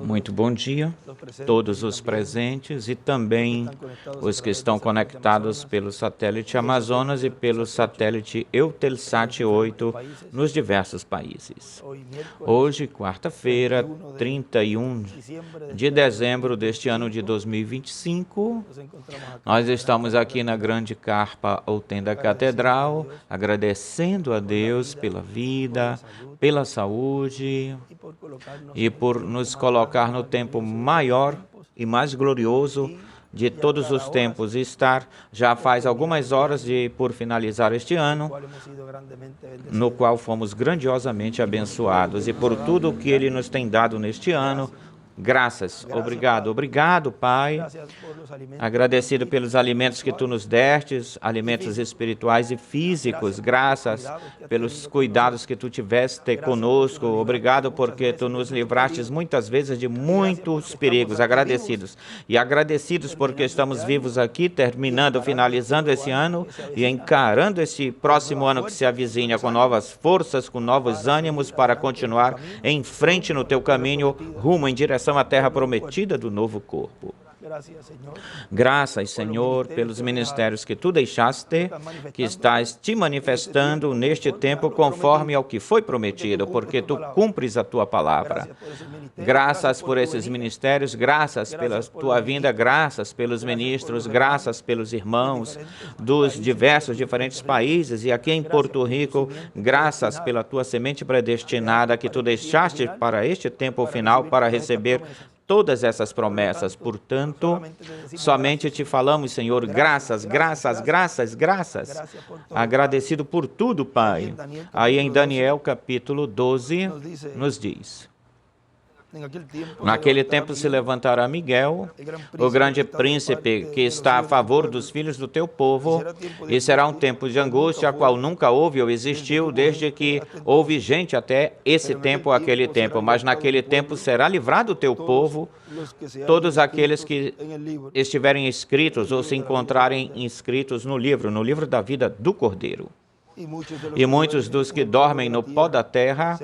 Muito bom dia a todos os presentes e também os que estão conectados pelo satélite Amazonas e pelo satélite Eutelsat 8 nos diversos países. Hoje, quarta-feira, 31 de dezembro deste ano de 2025, nós estamos aqui na grande carpa ou tenda catedral, agradecendo a Deus pela vida, pela saúde e por nos colocar no tempo maior e mais glorioso de todos os tempos e estar já faz algumas horas por finalizar este ano, no qual fomos grandiosamente abençoados e por tudo o que Ele nos tem dado neste ano. Graças, obrigado, Pai, agradecido pelos alimentos que Tu nos destes, alimentos espirituais e físicos, graças pelos cuidados que Tu tiveste conosco, obrigado porque Tu nos livraste muitas vezes de muitos perigos, agradecidos porque estamos vivos aqui, finalizando esse ano e encarando esse próximo ano que se avizinha com novas forças, com novos ânimos para continuar em frente no Teu caminho, rumo em direção à terra prometida do novo corpo. Graças, Senhor, pelos ministérios que Tu deixaste, que estás te manifestando neste tempo conforme ao que foi prometido, porque Tu cumpres a Tua palavra. Graças por esses ministérios, graças pela Tua vinda, graças pelos ministros, graças pelos irmãos dos diferentes países e aqui em Porto Rico, graças pela Tua semente predestinada que Tu deixaste para este tempo final para receber todas essas promessas. Portanto, somente Te falamos, Senhor, graças. Agradecido por tudo, Pai. Aí em Daniel, capítulo 12, nos diz: naquele tempo se levantará Miguel, o grande príncipe que está a favor dos filhos do teu povo, e será um tempo de angústia, a qual nunca houve ou existiu, desde que houve gente até esse tempo ou aquele tempo. Mas naquele tempo será livrado o teu povo, todos aqueles que estiverem inscritos ou se encontrarem inscritos no livro da vida do Cordeiro. E muitos dos que dormem no pó da terra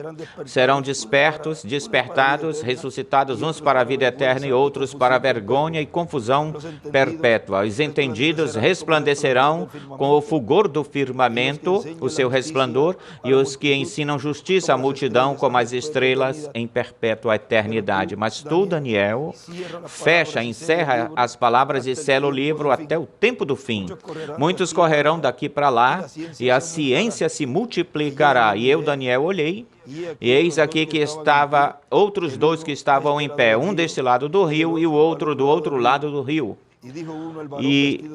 serão despertados, ressuscitados, uns para a vida eterna e outros para a vergonha e confusão perpétua. Os entendidos resplandecerão com o fulgor do firmamento, o seu resplendor, e os que ensinam justiça à multidão como as estrelas em perpétua eternidade. Mas tu, Daniel, encerra as palavras e sela o livro até o tempo do fim. Muitos correrão daqui para lá, e a ciência se multiplicará. E eu, Daniel, olhei, e eis aqui que estava outros dois que estavam em pé, um deste lado do rio e o outro do outro lado do rio. E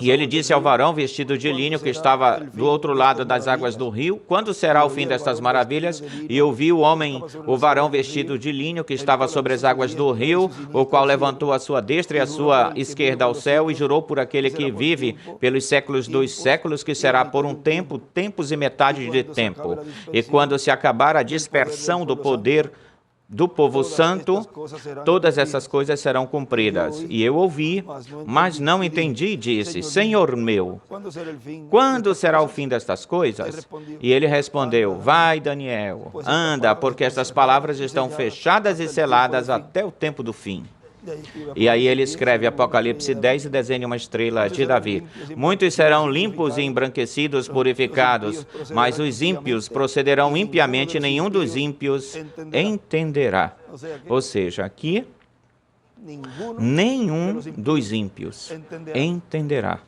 ele disse ao varão vestido de linho que estava do outro lado das águas do rio: quando será o fim destas maravilhas? E eu vi o varão vestido de linho que estava sobre as águas do rio, o qual levantou a sua destra e a sua esquerda ao céu e jurou por aquele que vive pelos séculos dos séculos, que será por um tempo, tempos e metade de tempo. E quando se acabar a dispersão do poder do povo santo, todas essas coisas serão cumpridas. E eu ouvi, mas não entendi, e disse: Senhor meu, quando será o fim destas coisas? E ele respondeu: vai, Daniel, anda, porque estas palavras estão fechadas e seladas até o tempo do fim. E aí ele escreve Apocalipse 10 e desenha uma estrela de Davi. Muitos serão limpos e embranquecidos, purificados, mas os ímpios procederão impiamente, e nenhum dos ímpios entenderá. Ou seja, aqui, nenhum dos ímpios entenderá.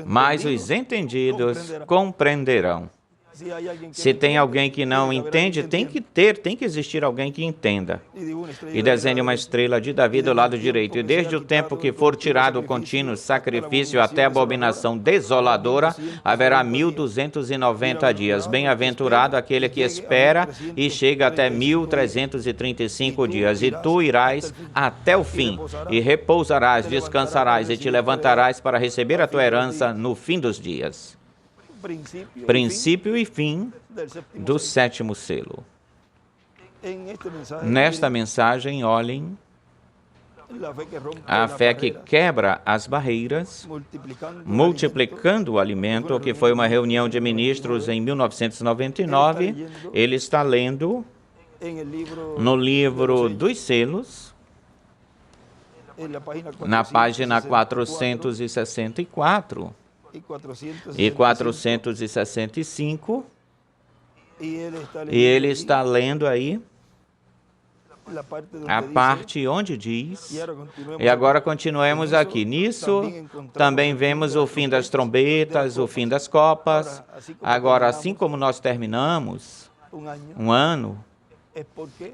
Mas os entendidos compreenderão. Se tem alguém que não entende, tem que existir alguém que entenda. E desenhe uma estrela de Davi do lado direito. E desde o tempo que for tirado o contínuo sacrifício até a abominação desoladora, haverá 1290 dias. Bem-aventurado aquele que espera e chega até 1335 dias. E tu irás até o fim, e repousarás, descansarás, e te levantarás para receber a tua herança no fim dos dias. Princípio e fim do sétimo selo. Nesta mensagem, olhem A fé que quebra as barreiras, multiplicando o alimento, que foi uma reunião de ministros em 1999. Ele está lendo no livro dos selos, na página 464 e 465, e ele está lendo aí a parte onde diz, e agora continuemos aqui. Nisso também vemos o fim das trombetas, o fim das copas. Agora, assim como nós terminamos um ano,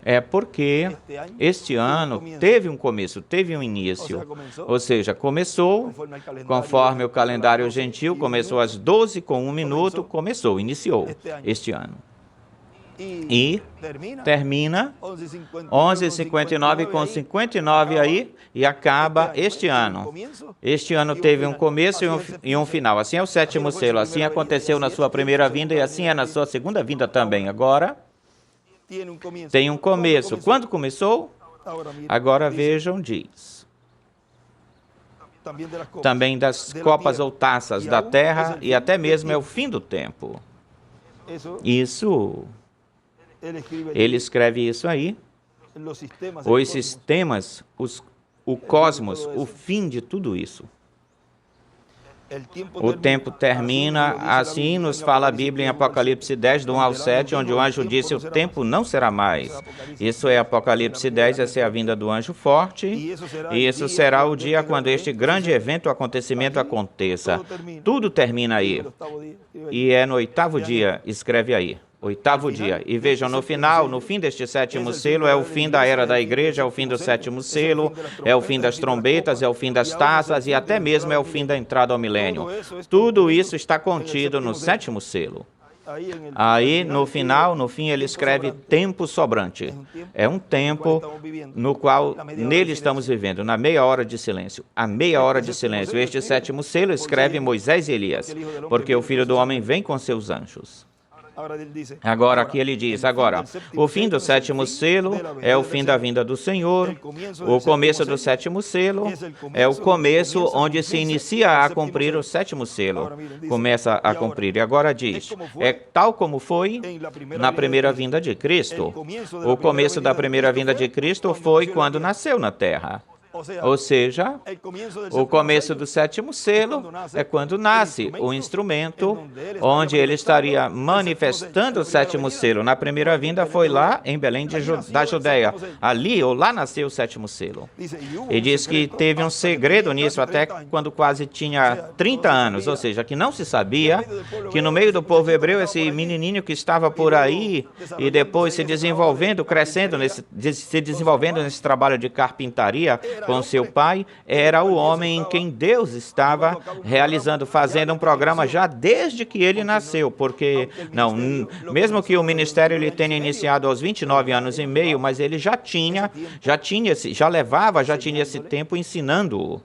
é porque este ano teve um começo, teve um início. Ou seja, começou conforme o calendário gentil, começou às 12:01, começou, iniciou este ano. E termina 11:59 com 59 aí, e acaba este ano. Este ano teve um começo e um final. Assim é o sétimo selo, assim aconteceu na sua primeira vinda e assim é na sua segunda vinda também. Agora tem um começo. Quando começou? Agora vejam, diz. Também das copas ou taças da terra, e até mesmo é o fim do tempo. Isso, ele escreve isso aí. Os sistemas, o cosmos, o fim de tudo isso. O tempo termina, assim nos fala a Bíblia em Apocalipse 10, do 1 ao 7, onde o anjo disse: o tempo não será mais. Isso é Apocalipse 10, essa é a vinda do anjo forte, e isso será o dia quando este grande evento, acontecimento aconteça. Tudo termina aí, e é no 8º dia, escreve aí. 8º dia. E vejam, no final, no fim deste sétimo selo, é o fim da era da igreja, é o fim do sétimo selo, é o fim das trombetas, é o fim das taças e até mesmo é o fim da entrada ao milênio. Tudo isso está contido no sétimo selo. Aí, no final, no fim, ele escreve tempo sobrante. É um tempo no qual nele estamos vivendo, na meia hora de silêncio. A meia hora de silêncio. Este sétimo selo escreve Moisés e Elias, porque o Filho do Homem vem com seus anjos. Agora aqui ele diz, agora, o fim do sétimo selo é o fim da vinda do Senhor, o começo do sétimo selo é o começo onde se inicia a cumprir o sétimo selo, começa a cumprir. E agora diz, é tal como foi na primeira vinda de Cristo. O começo da primeira vinda de Cristo foi quando nasceu na terra. Ou seja, o começo do sétimo selo é quando nasce o instrumento onde ele estaria manifestando o sétimo selo. Na primeira vinda foi lá em Belém da Judeia. Ali ou lá nasceu o sétimo selo. E diz que teve um segredo nisso até quando quase tinha 30 anos, ou seja, que não se sabia que no meio do povo hebreu, esse menininho que estava por aí e depois se desenvolvendo, crescendo, se desenvolvendo nesse trabalho de carpintaria, com seu pai, era o homem em quem Deus estava realizando, fazendo um programa já desde que ele nasceu, porque, mesmo que o ministério ele tenha iniciado aos 29 anos e meio, mas ele já tinha esse tempo ensinando-o,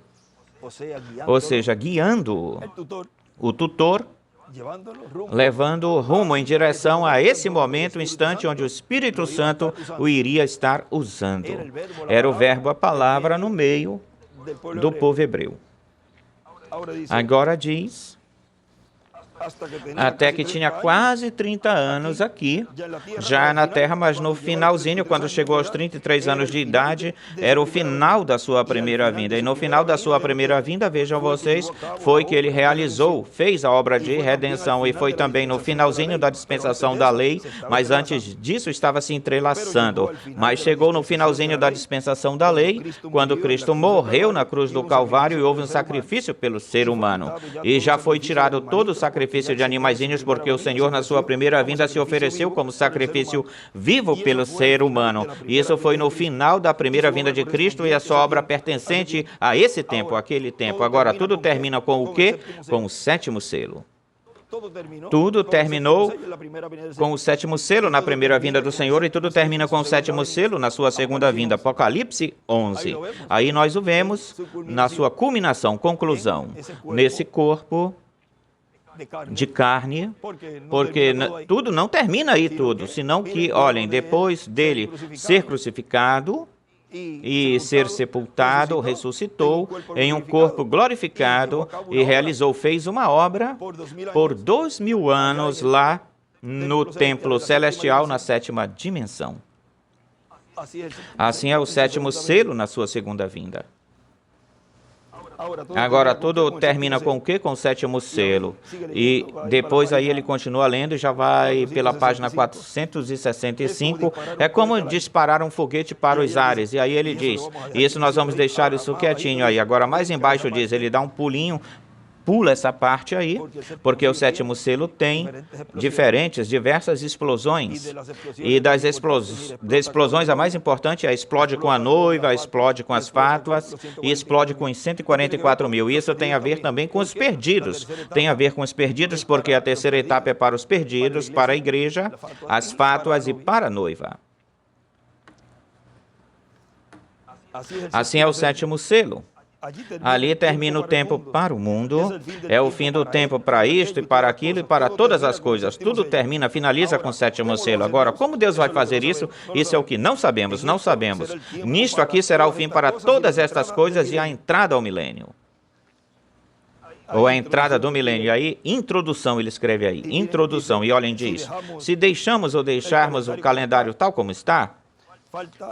ou seja, guiando o tutor, levando rumo em direção a esse momento, o instante onde o Espírito Santo o iria estar usando. Era o verbo, a palavra, no meio do povo hebreu. Agora diz, até que tinha quase 30 anos aqui, já na terra, mas no finalzinho, quando chegou aos 33 anos de idade, era o final da sua primeira vinda. E no final da sua primeira vinda, vejam vocês, foi que ele fez a obra de redenção, e foi também no finalzinho da dispensação da lei, mas antes disso estava se entrelaçando. Mas chegou no finalzinho da dispensação da lei, quando Cristo morreu na cruz do Calvário e houve um sacrifício pelo ser humano. E já foi tirado todo o sacrifício de animaizinhos, porque o Senhor, na sua primeira vinda, se ofereceu como sacrifício vivo pelo ser humano. E isso foi no final da primeira vinda de Cristo e a sua obra pertencente a esse tempo, aquele tempo. Agora, tudo termina com o quê? Com o sétimo selo. Tudo terminou com o sétimo selo na primeira vinda do Senhor e tudo termina com o sétimo selo na sua segunda vinda. Apocalipse 11. Aí nós o vemos na sua culminação, conclusão, nesse corpo de carne, porque tudo não termina aí tudo, senão que, olhem, depois dele ser crucificado, e ser sepultado, ressuscitou em um corpo glorificado e fez uma obra por 2000 anos lá no templo celestial, na sétima dimensão. Assim é o sétimo selo na sua segunda vinda. Agora, tudo termina com o quê? Com o sétimo selo. E depois aí ele continua lendo e já vai pela página 465. É como disparar um foguete para os ares. E aí ele diz, isso nós vamos deixar isso quietinho aí. Agora, mais embaixo diz, ele dá um pulinho, pula essa parte aí, porque o sétimo selo tem diversas explosões. E das explosões, a mais importante é explode com a noiva, explode com as fátuas e explode com os 144 mil. Isso tem a ver também com os perdidos. Tem a ver com os perdidos porque a terceira etapa é para os perdidos, para a igreja, as fátuas e para a noiva. Assim é o sétimo selo. Ali termina o tempo para o mundo, é o fim do tempo para isto e para aquilo e para todas as coisas. Tudo termina, finaliza com o sétimo selo. Agora, como Deus vai fazer isso? Isso é o que não sabemos, não sabemos. Nisto aqui será o fim para todas estas coisas e a entrada ao milênio. Ou a entrada do milênio. E aí, introdução, ele escreve aí, introdução. E olhem, diz, se deixamos ou deixarmos o calendário tal como está,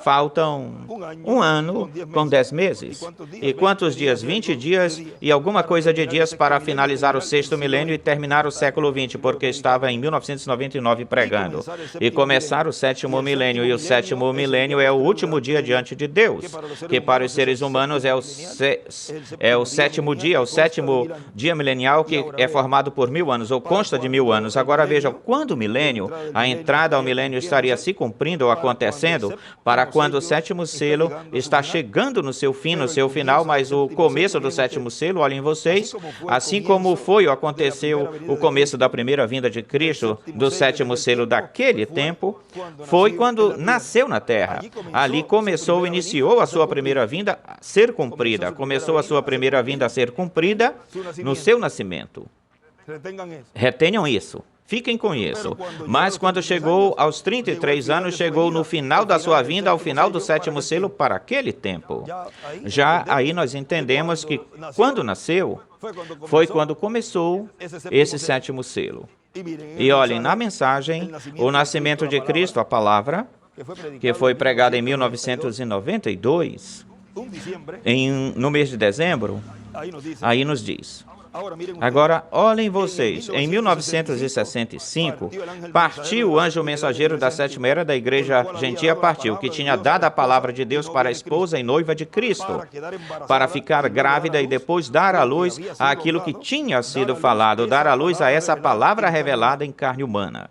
faltam 1 ano com 10 meses. E quantos dias? 20 dias e alguma coisa de dias para finalizar o sexto milênio e terminar o século XX, porque estava em 1999 pregando. E começar o sétimo milênio. E o sétimo milênio é o último dia diante de Deus, que para os seres humanos é o sétimo dia milenial, que é formado por 1000 anos, ou consta de 1000 anos. Agora vejam, quando o milênio, a entrada ao milênio estaria se cumprindo ou acontecendo, para quando o sétimo selo está chegando no seu fim, no seu final, mas o começo do sétimo selo, olhem vocês, assim como foi ou aconteceu o começo da primeira vinda de Cristo, do sétimo selo daquele tempo, foi quando nasceu na terra. Ali iniciou a sua primeira vinda a ser cumprida, começou a sua primeira vinda a ser cumprida no seu nascimento. Retenham isso. Fiquem com isso. Mas quando chegou aos 33 anos, chegou no final da sua vinda, ao final do sétimo selo para aquele tempo. Já aí nós entendemos que quando nasceu, foi quando começou esse sétimo selo. E olhem, na mensagem, o nascimento de Cristo, a palavra, que foi pregada em 1992, no mês de dezembro, aí nos diz... Agora, olhem vocês, em 1965, partiu o anjo mensageiro da sétima era da igreja gentia, que tinha dado a palavra de Deus para a esposa e noiva de Cristo, para ficar grávida e depois dar à luz àquilo que tinha sido falado, dar à luz a essa palavra revelada em carne humana.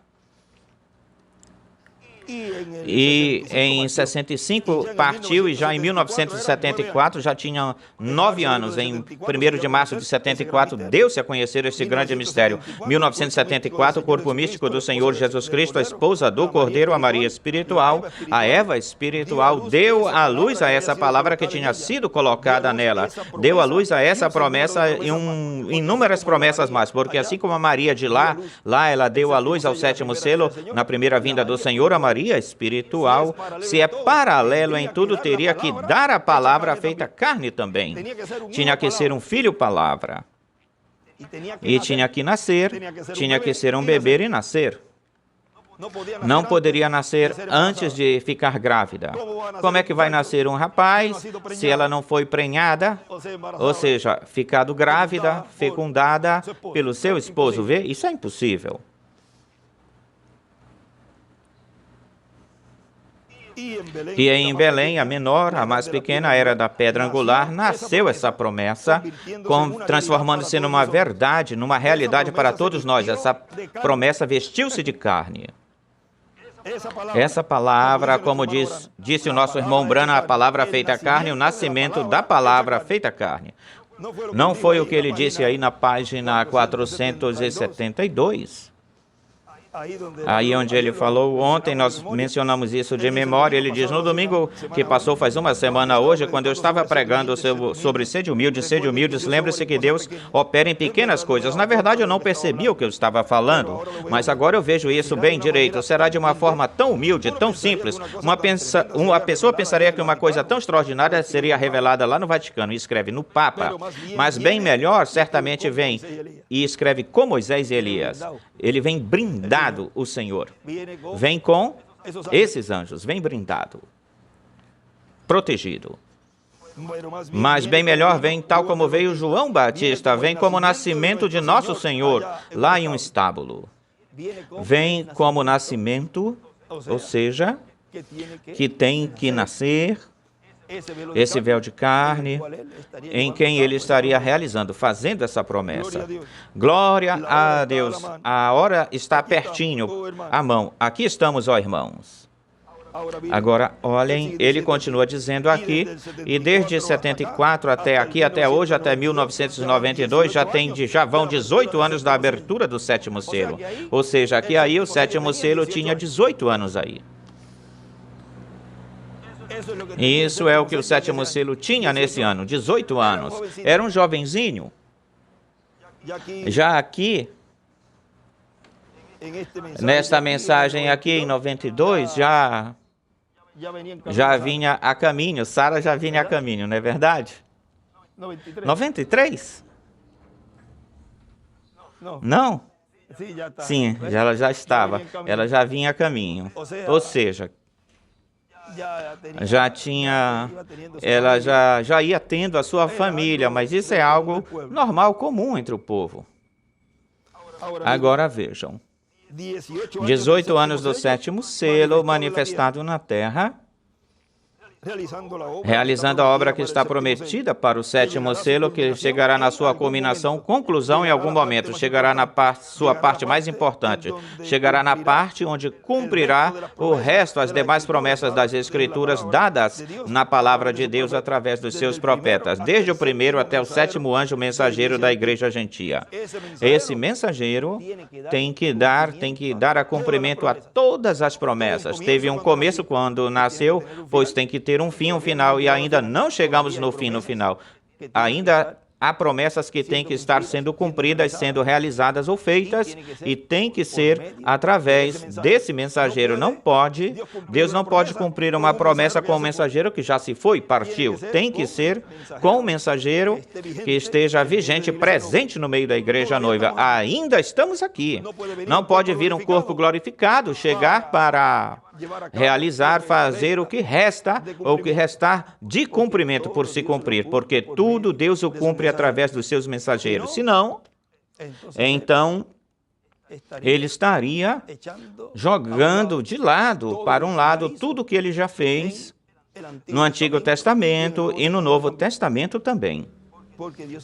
E em 65 partiu e já em 1974, já tinha 9 anos, em 1º de março de 74, deu-se a conhecer esse grande mistério. 1974, o corpo místico do Senhor Jesus Cristo, a esposa do Cordeiro, a Maria espiritual, a Eva espiritual, deu à luz a essa palavra que tinha sido colocada nela. Deu à luz a essa promessa e inúmeras promessas mais, porque assim como a Maria de lá ela deu à luz ao sétimo selo, na primeira vinda do Senhor, a Maria espiritual, se é paralelo em tudo, teria que dar a palavra feita carne também. Tinha que ser um filho palavra. E tinha que nascer, tinha que ser um bebê e nascer. Não poderia nascer antes de ficar grávida. Como é que vai nascer um rapaz se ela não foi prenhada? Ou seja, ficado grávida, fecundada pelo seu esposo. Vê? Isso é impossível. E em Belém, a menor, a mais pequena, era da pedra angular, nasceu essa promessa, transformando-se numa verdade, numa realidade para todos nós. Essa promessa vestiu-se de carne. Essa palavra, como disse o nosso irmão Branham, a palavra feita carne, o nascimento da palavra feita carne. Não foi o que ele disse aí na página 472? Aí onde ele falou, ontem nós mencionamos isso de memória, ele diz, no domingo que passou faz uma semana hoje, quando eu estava pregando sobre sede humildes, lembre-se que Deus opera em pequenas coisas. Na verdade, eu não percebi o que eu estava falando, mas agora eu vejo isso bem direito. Será de uma forma tão humilde, tão simples. Uma pessoa pensaria que uma coisa tão extraordinária seria revelada lá no Vaticano, e escreve no Papa. Mas bem melhor, certamente vem e escreve com Moisés e Elias. Ele vem brindado, o Senhor. Vem com esses anjos, vem brindado, protegido. Mas bem melhor vem tal como veio João Batista, vem como o nascimento de nosso Senhor, lá em um estábulo. Vem como nascimento, ou seja, que tem que nascer, esse véu de carne, em quem ele estaria realizando, fazendo essa promessa. Glória a Deus. A hora está pertinho, a mão. Aqui estamos, ó irmãos. Agora, olhem, ele continua dizendo aqui, e desde 74 até aqui, até hoje, até 1992, já vão 18 anos da abertura do sétimo selo. Ou seja, aqui aí o sétimo selo tinha 18 anos aí. Isso é o que o sétimo selo tinha nesse ano, 18 anos. Era um jovenzinho. Já aqui, nesta mensagem aqui em 92, já vinha a caminho, Sara já vinha a caminho, não é verdade? 93? Não? Sim, ela já estava, ela já vinha a caminho. Ou seja, ela já ia tendo a sua família, mas isso é algo normal, comum entre o povo. Agora vejam, 18 anos do sétimo selo manifestado na terra, realizando a obra que está prometida para o sétimo selo, que chegará na sua culminação, conclusão em algum momento, chegará na sua parte mais importante, chegará na parte onde cumprirá o resto, as demais promessas das Escrituras dadas na palavra de Deus através dos seus profetas, desde o primeiro até o sétimo anjo mensageiro da igreja gentia. Esse mensageiro tem que dar a cumprimento a todas as promessas. Teve um começo quando nasceu, pois tem que ter um fim, um final, e ainda não chegamos no fim, no final. Ainda há promessas que têm que estar sendo cumpridas, sendo realizadas ou feitas, e tem que ser através desse mensageiro. Deus não pode cumprir uma promessa com o mensageiro que já se foi, partiu. Tem que ser com o mensageiro que esteja vigente, presente no meio da igreja noiva. Ainda estamos aqui. Não pode vir um corpo glorificado, chegar para realizar, fazer o que resta, ou o que restar de cumprimento por se cumprir, porque tudo Deus o cumpre através dos seus mensageiros. Se não, então ele estaria jogando de lado, para um lado, tudo o que ele já fez no Antigo Testamento e no Novo Testamento também.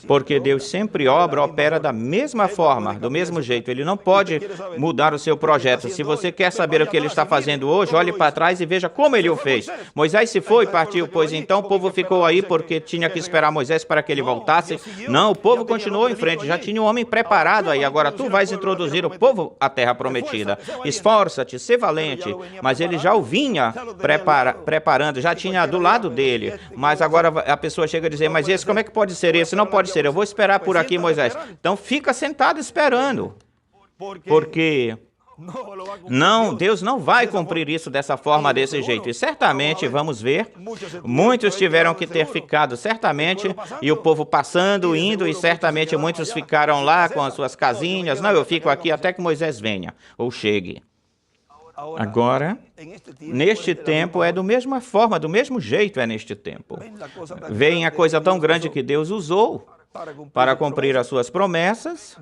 Porque Deus sempre opera da mesma forma, do mesmo jeito. Ele não pode mudar o seu projeto. Se você quer saber o que ele está fazendo hoje, olhe para trás e veja como ele o fez. Moisés se foi, partiu, pois então o povo ficou aí porque tinha que esperar Moisés para que ele voltasse. Não, o povo continuou em frente, já tinha um homem preparado aí. Agora tu vais introduzir o povo à terra prometida. Esforça-te, sê valente. Mas ele já o vinha preparando, já tinha do lado dele. Mas agora a pessoa chega a dizer, mas esse como é que pode ser esse? Não pode ser, eu vou esperar por aqui, Moisés. Então fica sentado esperando, porque Deus não vai cumprir isso dessa forma, desse jeito. E certamente, vamos ver, muitos tiveram que ter ficado, certamente, e o povo passando, indo, e certamente muitos ficaram lá com as suas casinhas. Não, eu fico aqui até que Moisés venha, ou chegue. Agora, neste tempo, é da mesma forma, do mesmo jeito é neste tempo. Vem a coisa tão grande que Deus usou para cumprir as suas promessas,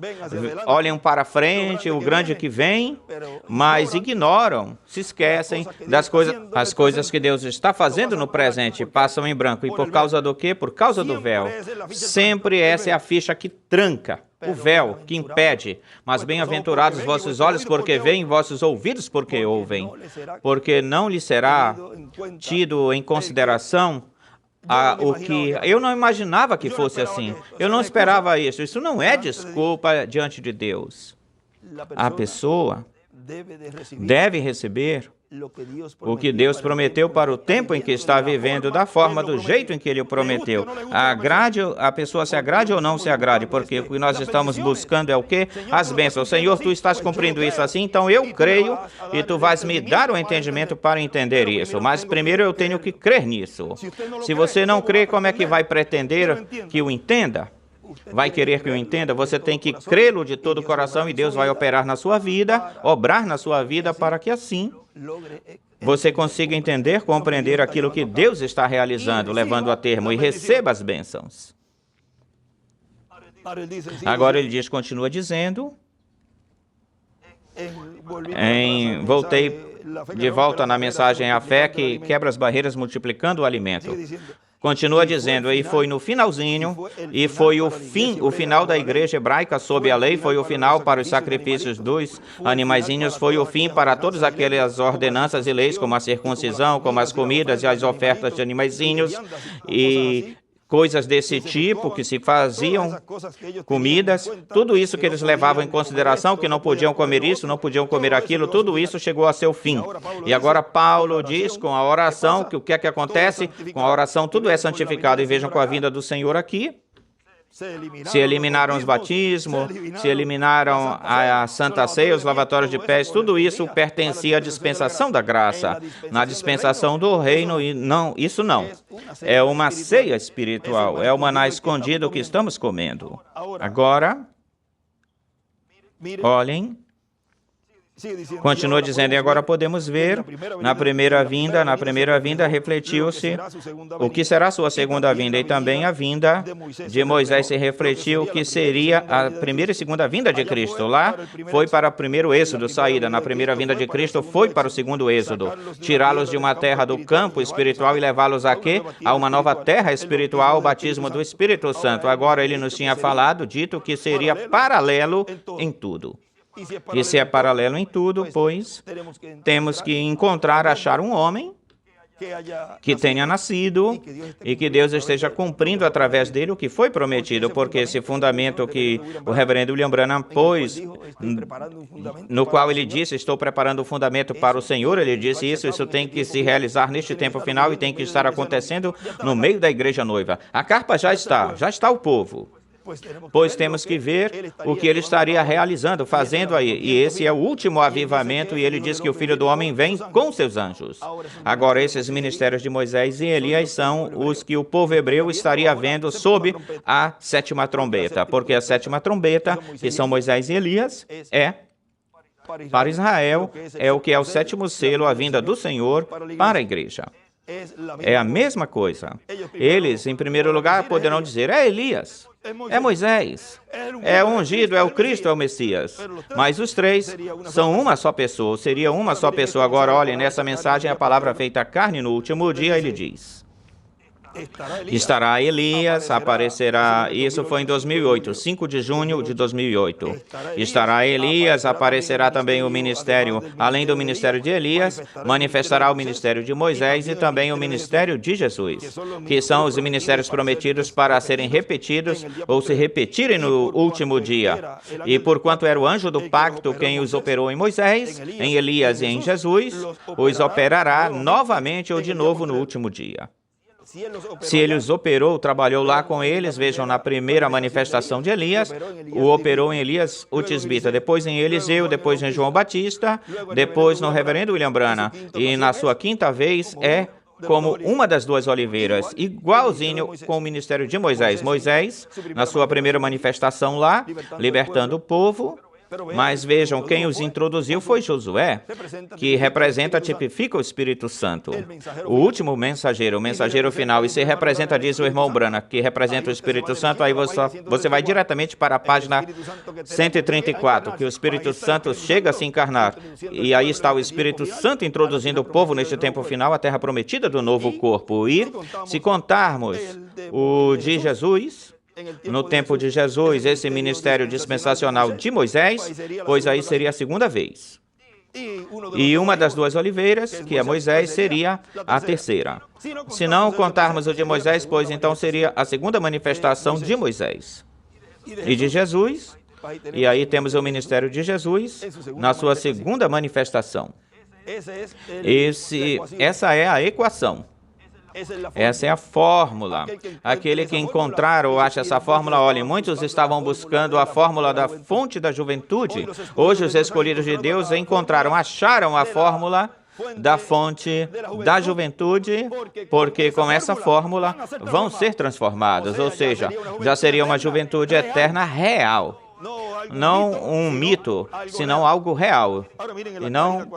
olham para frente, o grande que vem, mas ignoram, se esquecem as coisas que Deus está fazendo no presente, passam em branco. E por causa do quê? Por causa do véu. Sempre essa é a ficha que tranca. O véu que impede, mas bem-aventurados vossos olhos porque veem, vossos ouvidos porque ouvem, porque não lhe será tido em consideração o que eu não imaginava que fosse assim. Eu não esperava isso. Isso não é desculpa diante de Deus. A pessoa deve receber o que Deus prometeu para o tempo em que está vivendo, da forma, do jeito em que Ele o prometeu. A pessoa se agrade ou não se agrade, porque o que nós estamos buscando é o quê? As bênçãos. Senhor, Tu estás cumprindo isso assim, então eu creio e Tu vais me dar o entendimento para entender isso. Mas primeiro eu tenho que crer nisso. Se você não crê, como é que vai pretender que o entenda? Vai querer que o entenda? Você tem que crê-lo de todo o coração e Deus vai operar na sua vida, obrar na sua vida para que assim você consiga entender, compreender aquilo que Deus está realizando, levando a termo, e receba as bênçãos. Agora ele diz, continua dizendo, voltei de volta na mensagem à fé que quebra as barreiras multiplicando o alimento. Continua dizendo, e foi no finalzinho, e foi o final da igreja hebraica sob a lei, foi o final para os sacrifícios dos animaizinhos, foi o fim para todas aquelas ordenanças e leis, como a circuncisão, como as comidas e as ofertas de animaizinhos, e coisas desse tipo que se faziam, comidas, tudo isso que eles levavam em consideração, que não podiam comer isso, não podiam comer aquilo, tudo isso chegou a seu fim. E agora Paulo diz com a oração, que o que é que acontece? Com a oração tudo é santificado, e vejam com a vinda do Senhor aqui, se eliminaram os batismos, se eliminaram a Santa Ceia, os lavatórios de pés, tudo isso pertencia à dispensação da graça. Na dispensação do reino, e não, isso não. É uma ceia espiritual, é o maná escondido que estamos comendo. Agora, olhem. Continua dizendo, e agora podemos ver, na primeira vinda refletiu-se o que será sua segunda vinda, e também a vinda de Moisés se refletiu o que seria a primeira e segunda vinda de Cristo. Lá foi para o primeiro êxodo, saída. Na primeira vinda de Cristo foi para o segundo êxodo, tirá-los de uma terra do campo espiritual e levá-los a quê? A uma nova terra espiritual, o batismo do Espírito Santo. Agora ele nos tinha falado, dito que seria paralelo em tudo. E se é paralelo em tudo, pois temos que encontrar, achar um homem que tenha nascido e que Deus esteja cumprindo através dele o que foi prometido, porque esse fundamento que o reverendo William Branham pôs, no qual ele disse, estou preparando o fundamento para o Senhor, ele disse isso tem que se realizar neste tempo final e tem que estar acontecendo no meio da igreja noiva. A carpa já está o povo. Pois temos que ver o que ele estaria realizando, fazendo aí. E esse é o último avivamento, e ele diz que o Filho do Homem vem com seus anjos. Agora, esses ministérios de Moisés e Elias são os que o povo hebreu estaria vendo sob a sétima trombeta, porque a sétima trombeta, que são Moisés e Elias, para Israel, é o que é o sétimo selo, a vinda do Senhor para a igreja. É a mesma coisa. Eles, em primeiro lugar, poderão dizer, é Elias, é Moisés, é o ungido, é o Cristo, é o Messias. Mas os três são uma só pessoa, seria uma só pessoa. Agora, olhem, nessa mensagem, a palavra feita carne no último dia, ele diz, estará Elias, aparecerá, isso foi em 2008, 5 de junho de 2008. Estará Elias, aparecerá também o ministério, além do ministério de Elias, manifestará o ministério de Moisés e também o ministério de Jesus, que são os ministérios prometidos para serem repetidos ou se repetirem no último dia. E porquanto era o anjo do pacto quem os operou em Moisés, em Elias e em Jesus, os operará novamente ou de novo no último dia. Se ele os operou, trabalhou lá com eles, vejam, na primeira manifestação de Elias, o operou em Elias o tisbita, depois em Eliseu, depois em João Batista, depois no reverendo William Branham, e na sua quinta vez é como uma das duas oliveiras, igualzinho com o ministério de Moisés. Moisés, na sua primeira manifestação lá, libertando o povo, mas vejam, quem os introduziu foi Josué, que representa, tipifica o Espírito Santo. O último mensageiro, o mensageiro final, e se representa, diz o irmão Branham, que representa o Espírito Santo, aí você vai diretamente para a página 134, que o Espírito Santo chega a se encarnar. E aí está o Espírito Santo introduzindo o povo neste tempo final, a terra prometida do novo corpo. E se contarmos o de Jesus, no tempo de Jesus, esse ministério dispensacional de Moisés, pois aí seria a segunda vez. E uma das duas oliveiras, que é Moisés, seria a terceira. Se não contarmos o de Moisés, pois então seria a segunda manifestação de Moisés. E de Jesus, E aí temos o ministério de Jesus na sua segunda manifestação. Essa é a equação. Essa é a fórmula. Aquele que encontrar ou acha essa fórmula, olhem, muitos estavam buscando a fórmula da fonte da juventude. Hoje os escolhidos de Deus acharam a fórmula da fonte da juventude, porque com essa fórmula vão ser transformados, ou seja, já seria uma juventude eterna real. Não um mito, senão algo real. E não,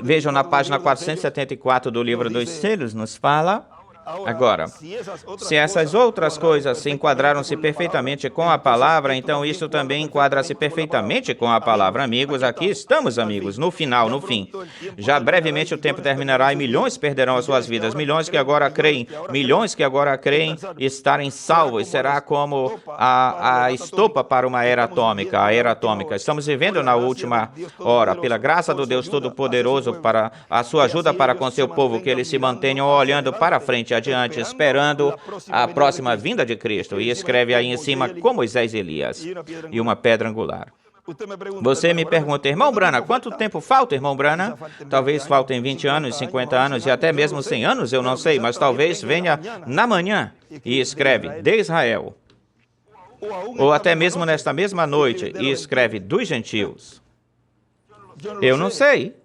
vejam na página 474 do livro dos Selos, nos fala. Agora, se essas outras coisas se enquadraram-se perfeitamente com a palavra, então isso também enquadra-se perfeitamente com a palavra. Amigos, aqui estamos, amigos, no final, no fim. Já brevemente o tempo terminará e milhões perderão as suas vidas. Milhões que agora creem estarem salvos. Será como a estopa para uma era atômica, a era atômica. Estamos vivendo na última hora. Pela graça do Deus Todo-Poderoso, para a sua ajuda para com seu povo, que eles se mantenham olhando para frente, adiante, esperando a próxima vinda de Cristo. E escreve aí em cima com Moisés e Elias e uma pedra angular. Você me pergunta, irmão Brana, quanto tempo falta, irmão Brana? Talvez faltem 20 anos, 50 anos e até mesmo 100 anos, eu não sei, mas talvez venha na manhã. E escreve, de Israel. Ou até mesmo nesta mesma noite, e escreve, dos gentios. Eu não sei.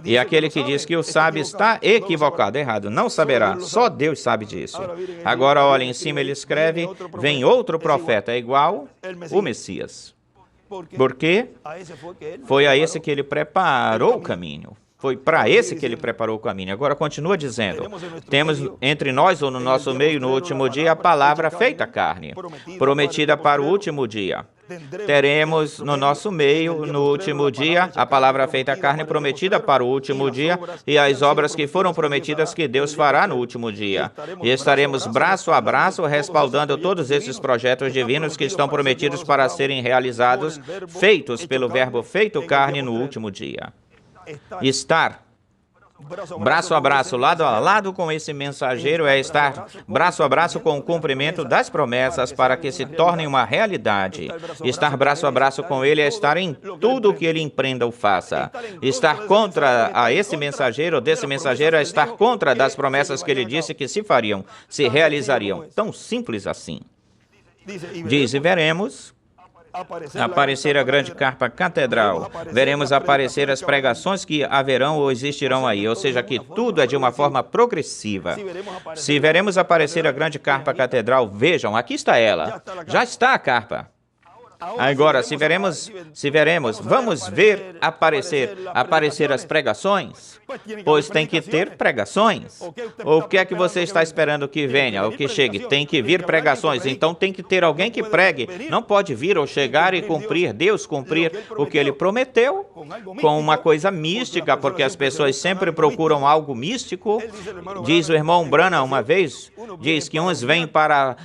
E aquele que diz que o sabe está equivocado, errado, não saberá, só Deus sabe disso. Agora, olha, em cima ele escreve, vem outro profeta, é igual o Messias. Porque foi a esse que ele preparou o caminho. Foi para esse que ele preparou o caminho. Agora continua dizendo, temos entre nós ou no nosso meio no último dia a palavra feita carne, prometida para o último dia. Teremos no nosso meio, no último dia, a palavra feita carne prometida para o último dia e as obras que foram prometidas que Deus fará no último dia. E estaremos braço a braço respaldando todos esses projetos divinos que estão prometidos para serem realizados, feitos pelo verbo feito carne no último dia. Estar braço a braço, lado a lado com esse mensageiro é estar braço a braço com o cumprimento das promessas para que se tornem uma realidade. Estar braço a braço com ele é estar em tudo o que ele empreenda ou faça. Estar contra a esse mensageiro, desse mensageiro, é estar contra das promessas que ele disse que se fariam, se realizariam. Tão simples assim. Diz, e veremos aparecer a grande carpa catedral, veremos aparecer as pregações que haverão ou existirão aí, ou seja, que tudo é de uma forma progressiva. Se veremos aparecer a grande carpa catedral, vejam, aqui está ela, já está a carpa. Agora, se veremos, vamos ver aparecer as pregações, pois tem que ter pregações. O que é que você está esperando que venha, ou que chegue? Tem que vir pregações, então tem que ter alguém que pregue. Não pode vir ou chegar e cumprir, Deus cumprir o que Ele prometeu com uma coisa mística, porque as pessoas sempre procuram algo místico. Diz o irmão Branham uma vez, diz que uns vêm para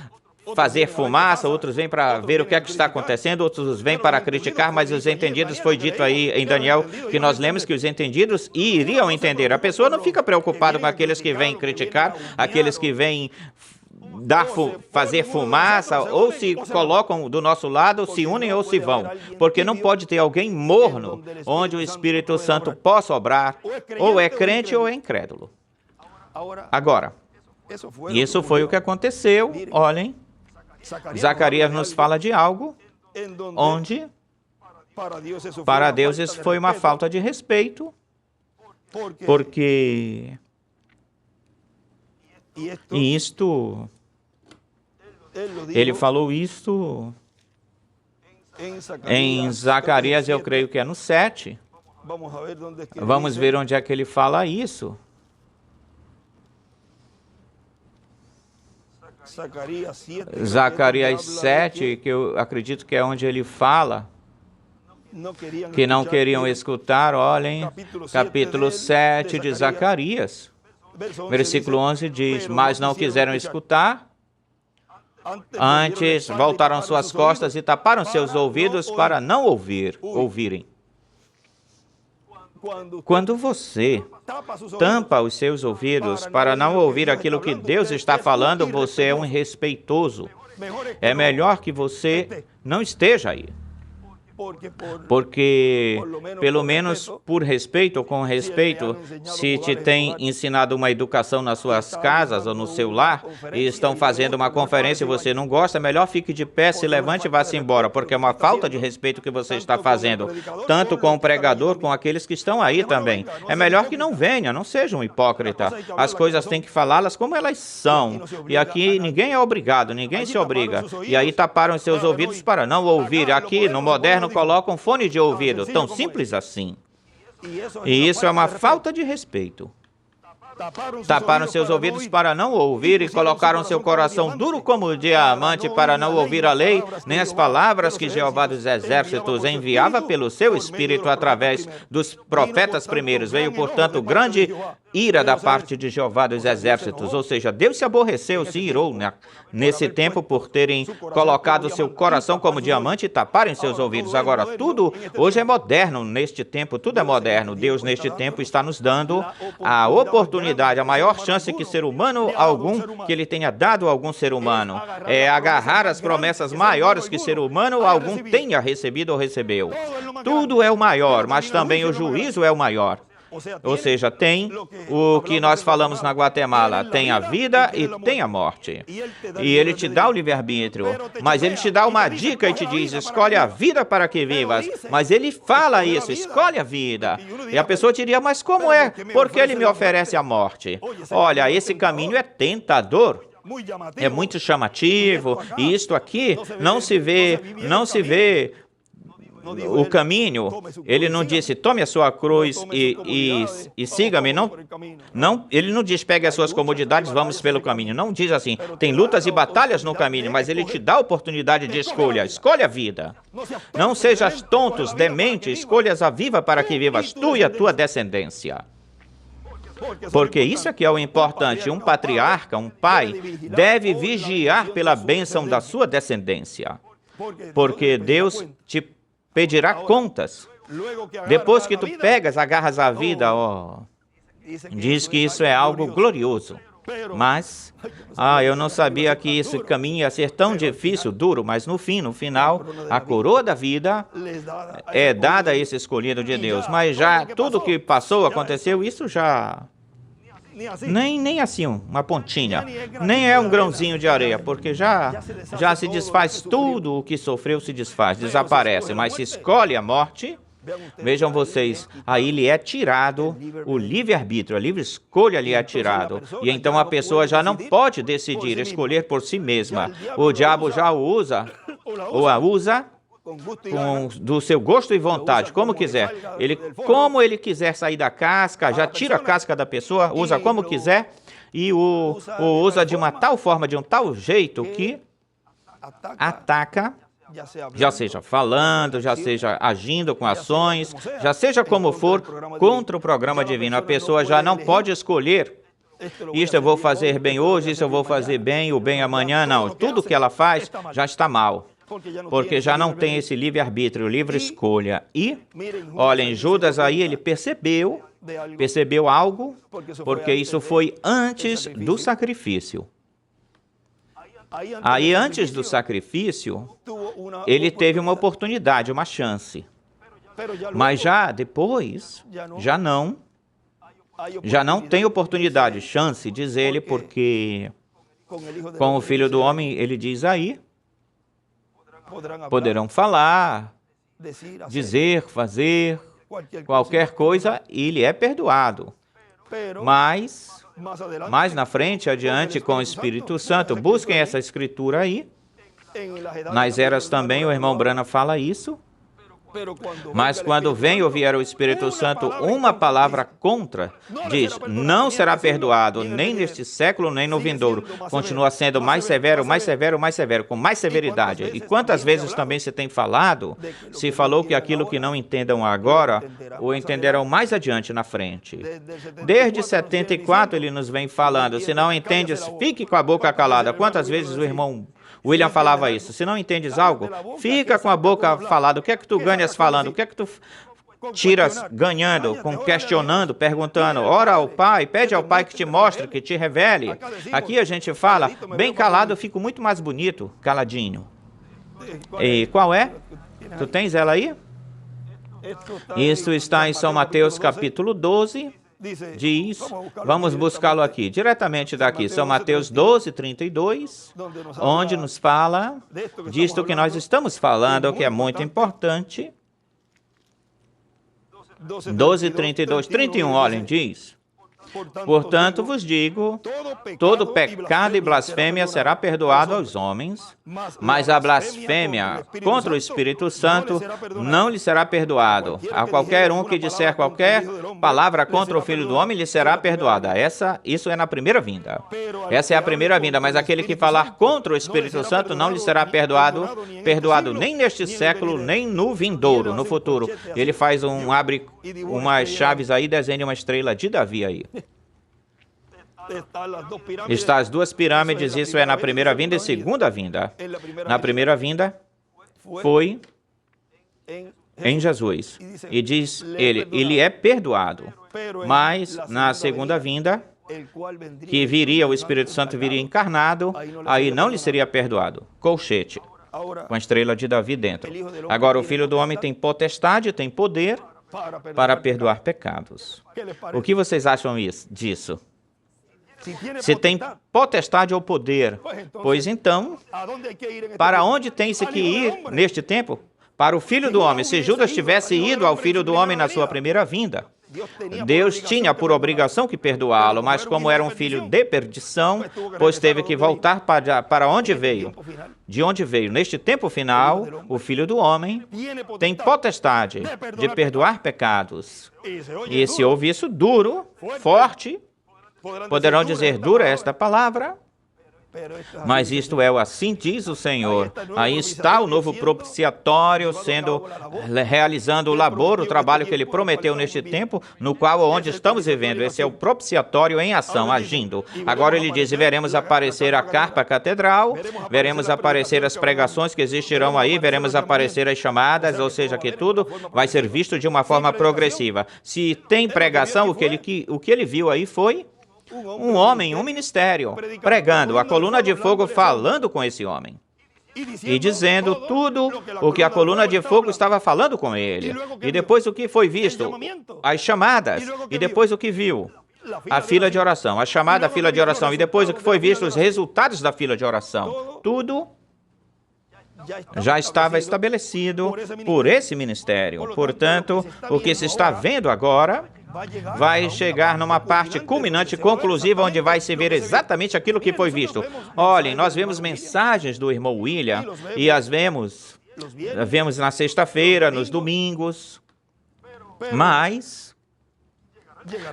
fazer fumaça, outros vêm para ver o que é que está acontecendo, outros vêm para criticar, mas os entendidos, foi dito aí em Daniel, que nós lemos que os entendidos iriam entender. A pessoa não fica preocupada com aqueles que vêm criticar, aqueles que vêm fazer fumaça, ou se colocam do nosso lado, se unem ou se vão, porque não pode ter alguém morno, onde o Espírito Santo possa obrar, ou é crente ou é incrédulo. Agora, isso foi o que aconteceu, olhem, Zacarias nos fala de algo onde, para Deus, isso foi uma falta de respeito, porque ele falou isto em Zacarias, eu creio que é no 7. Vamos ver onde é que ele fala isso. Zacarias 7, que eu acredito que é onde ele fala que não queriam escutar, olhem, capítulo 7 de Zacarias, versículo 11 diz, mas não quiseram escutar, antes voltaram suas costas e taparam seus ouvidos para não ouvirem. Quando você tampa os seus ouvidos para não ouvir aquilo que Deus está falando, você é um irrespeitoso. É melhor que você não esteja aí. Porque, pelo menos por respeito ou com respeito, se te tem ensinado uma educação nas suas casas ou no seu lar, e estão fazendo uma conferência e você não gosta, melhor fique de pé, se levante e vá-se embora, porque é uma falta de respeito que você está fazendo, tanto com o pregador, com aqueles que estão aí também. É melhor que não venha, não seja um hipócrita. As coisas têm que falá-las como elas são. E aqui ninguém é obrigado, ninguém se obriga. E aí taparam seus ouvidos para não ouvir. Aqui, no moderno, colocam um fone de ouvido, tão simples assim. E isso é uma falta de respeito. Taparam seus ouvidos para não ouvir e colocaram seu coração duro como diamante para não ouvir a lei, nem as palavras que Jeová dos Exércitos enviava pelo seu Espírito através dos profetas primeiros. Veio, portanto, grande ira da parte de Jeová dos Exércitos, ou seja, Deus se aborreceu, se irou nesse tempo por terem colocado seu coração como diamante e taparem seus ouvidos. Agora, tudo hoje é moderno, neste tempo, tudo é moderno. Deus, neste tempo, está nos dando a oportunidade, a maior chance que ser humano algum, que ele tenha dado a algum ser humano, é agarrar as promessas maiores que ser humano algum tenha recebido ou recebeu. Tudo é o maior, mas também o juízo é o maior. Ou seja, tem o que nós falamos na Guatemala, tem a vida e tem a morte. E ele te dá o livre-arbítrio, mas ele te dá uma dica e te diz, escolhe a vida para que vivas. Mas ele fala isso, escolhe a vida. E a pessoa diria, mas como é? Porque ele me oferece a morte? Olha, esse caminho é tentador. É muito chamativo, e isto aqui não se vê o caminho. Ele não disse, tome a sua cruz e siga-me. Não, ele não diz, pegue as suas comodidades, vamos pelo caminho. Não diz assim, tem lutas e batalhas no caminho, mas ele te dá a oportunidade de escolha. Escolha a vida. Não sejas tontos, demente, escolhas a viva para que vivas tu e a tua descendência. Porque isso aqui é o importante. Um patriarca, um pai, deve vigiar pela bênção da sua descendência. Porque Deus te pedirá contas. Depois que tu pegas, agarras a vida, diz que isso é algo glorioso. Mas, eu não sabia que esse caminho ia ser tão difícil, duro, mas no final, a coroa da vida é dada a esse escolhido de Deus. Mas já tudo que passou, aconteceu, isso já... Nem assim, uma pontinha, nem é um grãozinho de areia, porque já se desfaz tudo o que sofreu, se desfaz, desaparece. Mas se escolhe a morte, vejam vocês, aí lhe é tirado o livre-arbítrio, a livre escolha lhe é tirado. E então a pessoa já não pode decidir, escolher por si mesma. O diabo já o usa, ou a usa, do seu gosto e vontade, como quiser. Como ele quiser sair da casca, já tira a casca da pessoa, usa como quiser, e o usa de uma tal forma, de um tal jeito, que ataca, já seja falando, já seja agindo com ações, já seja como for, contra o programa divino. A pessoa já não pode escolher, isto eu vou fazer bem hoje, isso eu vou fazer bem, o bem amanhã, não. Tudo que ela faz já está mal. Porque já não tem esse livre-arbítrio, livre escolha. E, olhem, Judas aí, ele percebeu algo, porque isso foi antes do sacrifício. Aí, antes do sacrifício, ele teve uma oportunidade, uma chance. Mas já depois, já não tem oportunidade, chance, diz ele, porque com o Filho do Homem, ele diz aí, poderão falar, dizer, fazer, qualquer coisa, e ele é perdoado. Mas, mais na frente, adiante, com o Espírito Santo, busquem essa escritura aí. Nas eras também, o irmão Branham fala isso. Mas quando vem ou vier o Espírito Santo, uma palavra contra, diz, não será perdoado, nem neste século, nem no vindouro. Continua sendo mais severo, mais severo, mais severo, com mais severidade. E quantas vezes também se tem falado, se falou que aquilo que não entendam agora, o entenderão mais adiante na frente. Desde 74 ele nos vem falando, se não entendes, fique com a boca calada. Quantas vezes o irmão William falava isso, se não entendes algo, fica com a boca falada, o que é que tu ganhas falando, ganhando, questionando, perguntando, ora ao Pai, pede ao Pai que te mostre, que te revele. Aqui a gente fala, bem calado eu fico muito mais bonito, caladinho. E qual é? Tu tens ela aí? Isso está em São Mateus capítulo 12, diz, vamos buscá-lo aqui, diretamente daqui, São Mateus 12, 32, onde nos fala disto que nós estamos falando, que é muito importante. 12, 32, 31, olhem, diz, portanto vos digo, todo pecado e blasfêmia será perdoado aos homens, mas a blasfêmia contra o Espírito Santo não lhe será perdoado. A qualquer um que disser qualquer palavra contra o Filho do Homem lhe será perdoada. Isso é na primeira vinda. Essa é a primeira vinda, mas aquele que falar contra o Espírito Santo não lhe será perdoado nem neste século, nem no vindouro, no futuro. Ele abre umas chaves aí, desenha uma estrela de Davi aí. Está as duas pirâmides, isso é na primeira vinda e segunda vinda. Na primeira vinda foi em Jesus. E diz ele é perdoado. Mas na segunda vinda, que viria, o Espírito Santo viria encarnado, aí não lhe seria perdoado. Colchete, com a estrela de Davi dentro. Agora o Filho do Homem tem potestade, tem poder para perdoar pecados. O que vocês acham disso? Se tem potestade ou poder, pois então, para onde tem-se que ir neste tempo? Para o Filho do Homem. Se Judas tivesse ido ao Filho do Homem na sua primeira vinda, Deus tinha por obrigação que perdoá-lo, mas como era um filho de perdição, pois teve que voltar para onde veio. De onde veio? Neste tempo final, o Filho do Homem tem potestade de perdoar pecados. E se ouve isso duro, forte, poderão dizer, dura esta palavra, mas isto é o assim diz o Senhor. Aí está o novo propiciatório realizando o labor, o trabalho que ele prometeu neste tempo, no qual onde estamos vivendo. Esse é o propiciatório em ação, agindo. Agora ele diz, veremos aparecer a carpa catedral, veremos aparecer as pregações que existirão aí, veremos aparecer as chamadas, ou seja, que tudo vai ser visto de uma forma progressiva. Se tem pregação, o que ele viu aí foi um homem, um ministério, pregando, a coluna de fogo falando com esse homem e dizendo tudo o que a coluna de fogo estava falando com ele. E depois o que foi visto? As chamadas. E depois o que viu? A fila de oração, a chamada fila de oração. E depois o que foi visto? Os resultados da fila de oração. Tudo já estava estabelecido por esse ministério. Portanto, o que se está vendo agora vai chegar numa parte culminante, conclusiva, onde vai se ver exatamente aquilo que foi visto. Olhem, nós vemos mensagens do irmão William e as vemos na sexta-feira, nos domingos, mas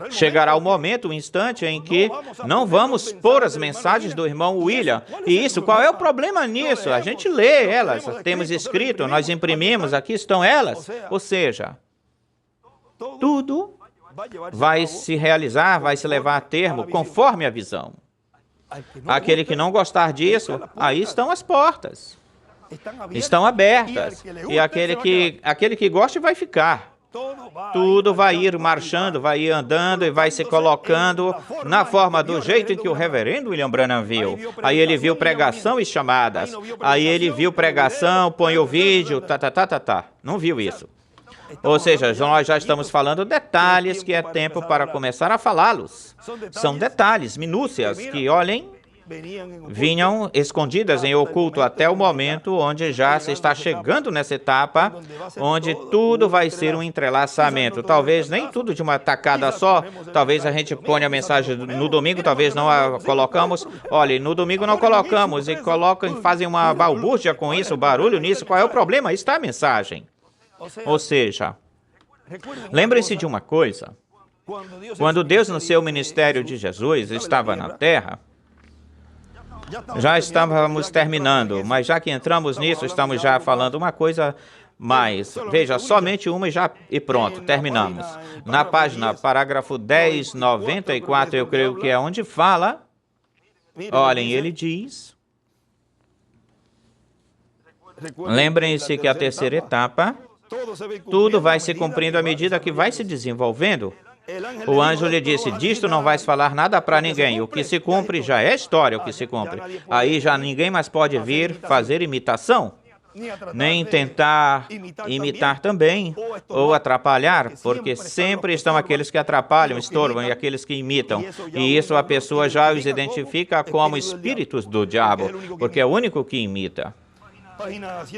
chegará o momento, o instante em que não vamos pôr as mensagens do irmão William. E isso, qual é o problema nisso? A gente lê elas, temos escrito, nós imprimimos, aqui estão elas. Ou seja, tudo vai se realizar, vai se levar a termo conforme a visão. Aquele que não gostar disso, aí estão as portas. Estão abertas. E aquele que gosta vai ficar. Tudo vai ir marchando, vai ir andando e vai se colocando na forma do jeito em que o reverendo William Branham viu. Aí ele viu pregação e chamadas. Aí ele viu pregação, põe o vídeo, Não viu isso. Ou seja, nós já estamos falando detalhes que é tempo para começar a falá-los. São detalhes, minúcias, que, olhem, vinham escondidas em oculto até o momento onde já se está chegando nessa etapa, onde tudo vai ser um entrelaçamento. Talvez nem tudo de uma tacada só, talvez a gente ponha a mensagem no domingo, talvez não a colocamos. Olha, no domingo não colocamos e fazem uma balbúrdia com isso, barulho nisso. Qual é o problema? Aí está a mensagem. Ou seja, lembrem-se de uma coisa. Quando Deus, no seu ministério de Jesus, estava na terra, já estávamos terminando, mas já que entramos nisso, estamos já falando uma coisa mais. Veja, somente uma e pronto, terminamos. Na página, parágrafo 1094, eu creio que é onde fala, olhem, ele diz, lembrem-se que a terceira etapa Tudo vai se cumprindo à medida que vai se desenvolvendo. O anjo lhe disse, disto não vais falar nada para ninguém. O que se cumpre já é história, o que se cumpre. Aí já ninguém mais pode vir fazer imitação, nem tentar imitar também, ou atrapalhar, porque sempre estão aqueles que atrapalham, estorvam, e aqueles que imitam. E isso a pessoa já os identifica como espíritos do diabo, porque é o único que imita.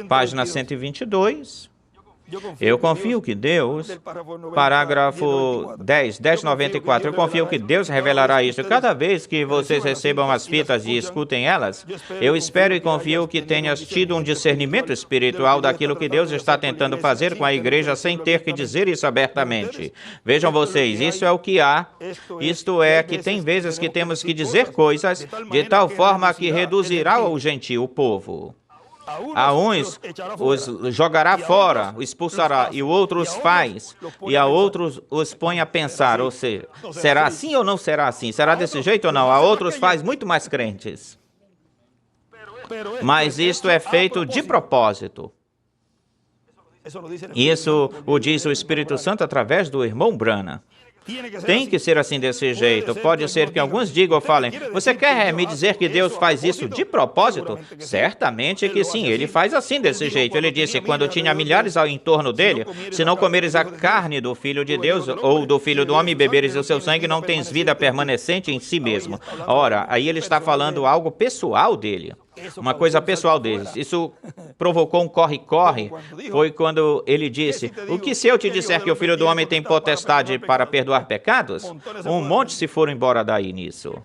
Página 122. Eu confio que Deus, parágrafo 1094, eu confio que Deus revelará isso. Cada vez que vocês recebam as fitas e escutem elas, eu espero e confio que tenhas tido um discernimento espiritual daquilo que Deus está tentando fazer com a igreja sem ter que dizer isso abertamente. Vejam vocês, isso é o que há, isto é, que tem vezes que temos que dizer coisas de tal forma que reduzirá o gentil, o povo. A uns os jogará fora, os expulsará, e o outro os faz, e a outros os põe a pensar, ou seja, será assim ou não será assim? Será desse jeito ou não? A outros faz muito mais crentes. Mas isto é feito de propósito. Isso o diz o Espírito Santo através do irmão Branham. Tem que ser assim desse jeito. Pode ser que alguns digam ou falem, você quer me dizer que Deus faz isso de propósito? Certamente que sim, ele faz assim desse jeito. Ele disse, quando tinha milhares ao entorno dele, se não comeres a carne do Filho de Deus ou do Filho do Homem e beberes o seu sangue, não tens vida permanecente em si mesmo. Ora, aí ele está falando algo pessoal dele. Uma coisa pessoal deles. Isso provocou um corre-corre. Foi quando ele disse, o que se eu te disser que o Filho do Homem tem potestade para perdoar pecados? Um monte se foram embora daí nisso.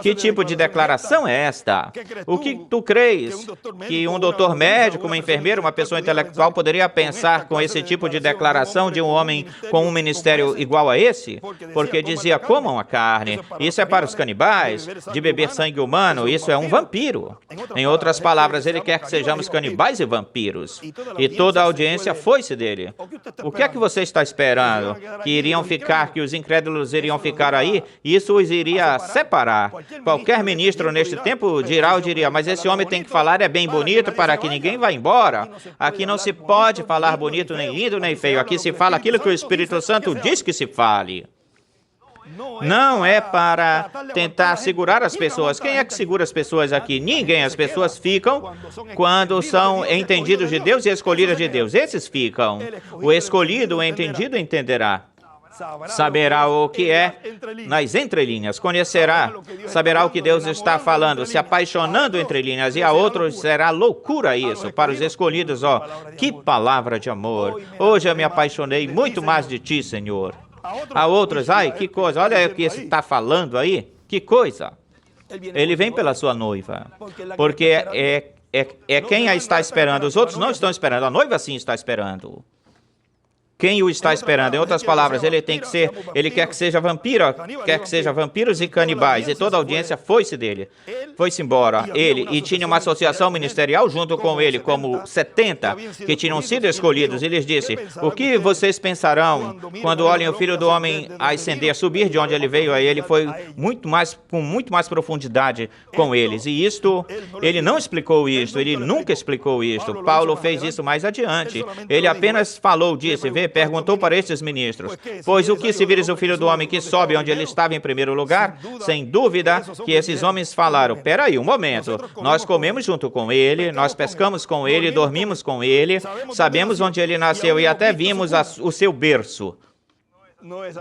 Que tipo de declaração é esta? O que tu crees que um doutor médico, uma enfermeira, uma pessoa intelectual poderia pensar com esse tipo de declaração de um homem com um ministério igual a esse? Porque dizia, comam a carne, isso é para os canibais, de beber sangue humano, isso é um vampiro. Em outras palavras, ele quer que sejamos canibais e vampiros. E toda a audiência foi-se dele. O que é que você está esperando? Que os incrédulos iriam ficar aí? Isso os iria separar. Qualquer ministro neste tempo dirá ou diria, mas esse homem tem que falar é bem bonito para que ninguém vá embora. Aqui não se pode falar bonito, nem lindo, nem feio. Aqui se fala aquilo que o Espírito Santo diz que se fale. Não é para tentar segurar as pessoas. Quem é que segura as pessoas aqui? Ninguém. As pessoas ficam quando são entendidos de Deus e escolhidas de Deus. Esses ficam. O escolhido, o entendido, entenderá. Saberá o que é nas entrelinhas, conhecerá, saberá o que Deus está falando, se apaixonando entre linhas, e a outros será loucura isso, para os escolhidos, ó, que palavra de amor, hoje eu me apaixonei muito mais de ti, Senhor. A outros, ai, que coisa, olha o que esse está falando aí, que coisa. Ele vem pela sua noiva, porque é quem a está esperando, os outros não estão esperando, a noiva sim está esperando. Quem o está esperando? Em outras palavras, ele quer que seja vampiro, quer que seja vampiros e canibais. E toda a audiência foi-se dele. Foi-se embora. Ele, e tinha uma associação ministerial junto com ele, como 70, que tinham sido escolhidos. E lhes disse, o que vocês pensarão quando olhem o Filho do Homem ascender, subir de onde ele veio? Aí ele foi com muito mais profundidade com eles. E isto, ele não explicou isto, ele nunca explicou isto. Paulo fez isso mais adiante. Ele apenas falou, disse, perguntou para estes ministros, pois o que se vires o Filho do Homem que sobe onde ele estava em primeiro lugar? Sem dúvida que esses homens falaram, peraí, um momento, nós comemos junto com ele, nós pescamos com ele, dormimos com ele, sabemos onde ele nasceu e até vimos o seu berço.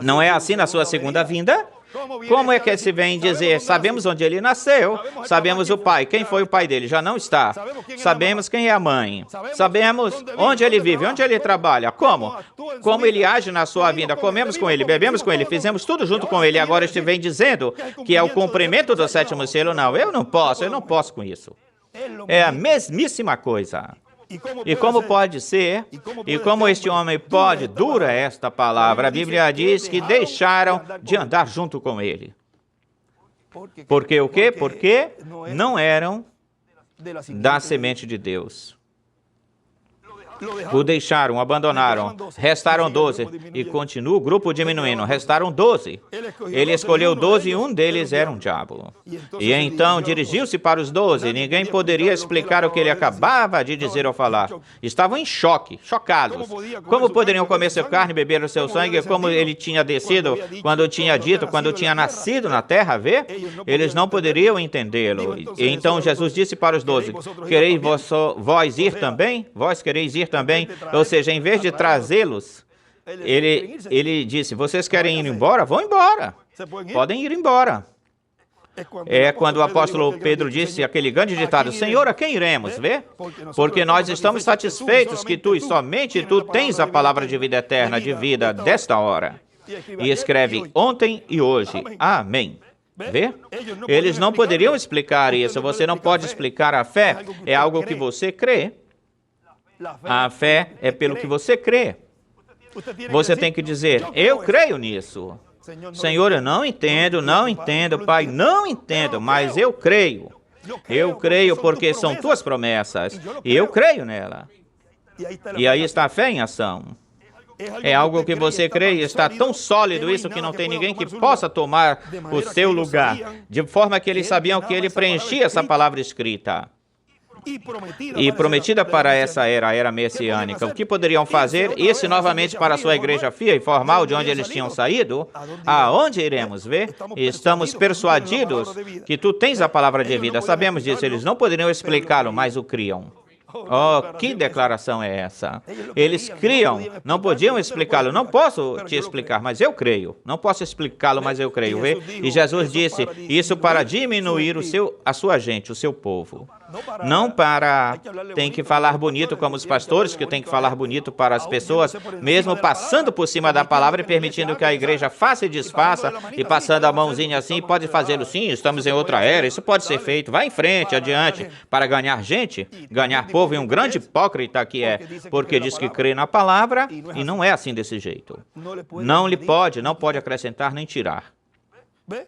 Não é assim na sua segunda vinda? Como é que se vem dizer, sabemos onde ele nasceu, sabemos o pai, quem foi o pai dele, já não está, sabemos quem é a mãe, sabemos onde ele vive, onde ele trabalha, como ele age na sua vida, comemos com ele, bebemos com ele, fizemos tudo junto com ele, agora este vem dizendo que é o cumprimento do sétimo selo, não, eu não posso com isso, é a mesmíssima coisa. E como pode ser, e como este homem pode, dura esta palavra, a Bíblia diz que deixaram de andar junto com ele. Porque o quê? Porque não eram da semente de Deus. O deixaram, o abandonaram. Restaram 12. E continua o grupo diminuindo. Restaram 12. Ele escolheu 12 e um deles era um diabo. E então dirigiu-se para os 12. Ninguém poderia explicar o que ele acabava de dizer ou falar. Estavam em choque, chocados. Como poderiam comer sua carne e beber o seu sangue, como ele tinha descido, quando tinha dito, quando tinha nascido na terra, vê? Eles não poderiam entendê-lo. E então Jesus disse para os 12, quereis vós ir também? Vós quereis ir também? Ou seja, em vez de trazê-los, ele disse, vocês querem ir embora? Vão embora. Podem ir embora. É quando o apóstolo Pedro disse aquele grande ditado, Senhor, a quem iremos, vê? Porque nós estamos satisfeitos que tu e somente tu tens a palavra de vida eterna, de vida desta hora. E escreve ontem e hoje. Amém. Vê? Eles não poderiam explicar isso. Você não pode explicar a fé. É algo que você crê. A fé é pelo que você crê. Você tem que dizer, eu creio nisso. Senhor, eu não entendo, Pai, não entendo, mas eu creio. Eu creio porque são tuas promessas. E eu creio nela. E aí está a fé em ação. É algo que você crê e está tão sólido isso que não tem ninguém que possa tomar o seu lugar. De forma que eles sabiam que ele preenchia essa palavra escrita. E prometida para essa era messiânica. O que poderiam fazer? Esse novamente para a sua igreja fia e formal, de onde eles tinham saído? Aonde iremos ver? Estamos persuadidos que tu tens a palavra de vida. Sabemos disso. Eles não poderiam explicá-lo, mas o criam. Oh, que declaração é essa? Eles criam, não podiam explicá-lo. Não posso te explicar, mas eu creio. Não posso explicá-lo, mas eu creio. Vê? E Jesus disse, isso para diminuir a sua gente, o seu povo. Não para... Tem que falar bonito como os pastores, que tem que falar bonito para as pessoas, mesmo passando por cima da palavra e permitindo que a igreja faça e desfaça, e passando a mãozinha assim, pode fazê-lo sim, estamos em outra era, isso pode ser feito, vai em frente, adiante, para ganhar gente, ganhar povo, e um grande hipócrita que é, porque diz que crê na palavra, e não é assim desse jeito. Não pode acrescentar nem tirar.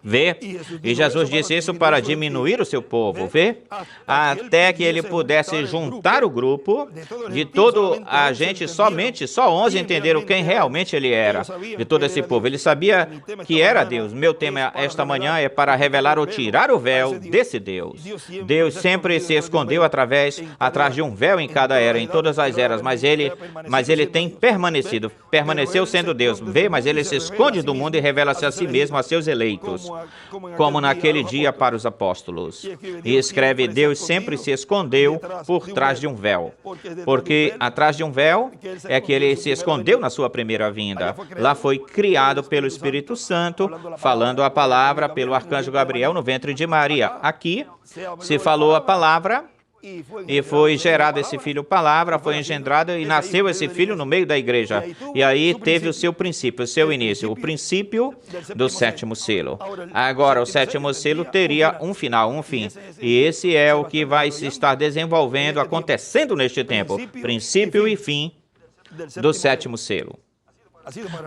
Vê? E Jesus disse isso para diminuir o seu povo, vê? Até que ele pudesse juntar o grupo de toda a gente, só 11 entenderam quem realmente ele era, de todo esse povo. Ele sabia que era Deus. Meu tema esta manhã é para revelar ou tirar o véu desse Deus. Deus sempre se escondeu atrás de um véu em cada era, em todas as eras, mas ele tem permaneceu sendo Deus, vê? Mas ele se esconde do mundo e revela-se a si mesmo, a seus eleitos. Como naquele dia para os apóstolos. E escreve, Deus sempre se escondeu por trás de um véu. Porque atrás de um véu é que ele se escondeu na sua primeira vinda. Lá foi criado pelo Espírito Santo, falando a palavra pelo arcanjo Gabriel no ventre de Maria. Aqui se falou a palavra, e foi gerado esse filho palavra, foi engendrado e nasceu esse filho no meio da igreja. E aí teve o seu princípio, o seu início, o princípio do sétimo selo. Agora, o sétimo selo teria um final, um fim. E esse é o que vai se estar desenvolvendo, acontecendo neste tempo. Princípio e fim do sétimo selo.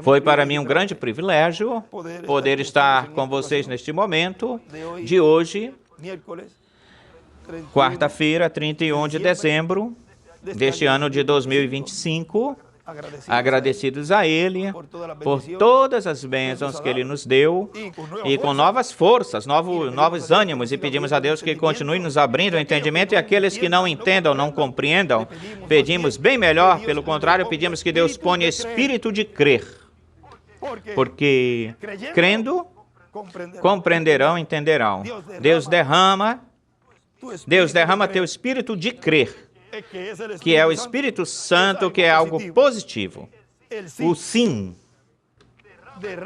Foi para mim um grande privilégio poder estar com vocês neste momento de hoje, quarta-feira, 31 de dezembro deste ano de 2025, agradecidos a Ele por todas as bênçãos que Ele nos deu e com novas forças, novos ânimos, e pedimos a Deus que continue nos abrindo o entendimento, e aqueles que não entendam, não compreendam, pedimos bem melhor, pelo contrário, pedimos que Deus ponha espírito de crer, porque crendo, compreenderão, entenderão. Deus derrama teu espírito de crer, que é o Espírito Santo, que é algo positivo. O sim.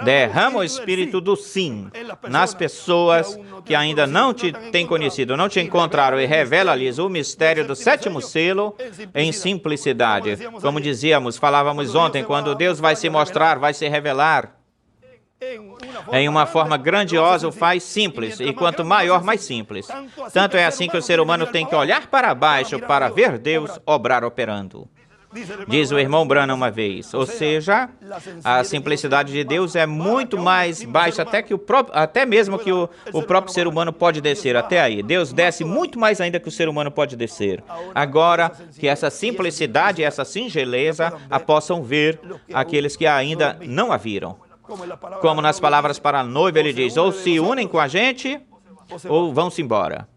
Derrama o espírito do sim nas pessoas que ainda não te têm conhecido, não te encontraram, e revela-lhes o mistério do sétimo selo em simplicidade. Como falávamos ontem, quando Deus vai se mostrar, vai se revelar em uma forma grandiosa, o faz simples, e quanto maior, mais simples. Tanto é assim que o ser humano tem que olhar para baixo para ver Deus obrar operando. Diz o irmão Branham uma vez. Ou seja, a simplicidade de Deus é muito mais baixa até mesmo que o próprio ser humano pode descer até aí. Deus desce muito mais ainda que o ser humano pode descer. Agora, que essa simplicidade, essa singeleza a possam ver aqueles que ainda não a viram. Como nas palavras para a noiva, ele diz, ou se unem com a gente, ou vão-se embora.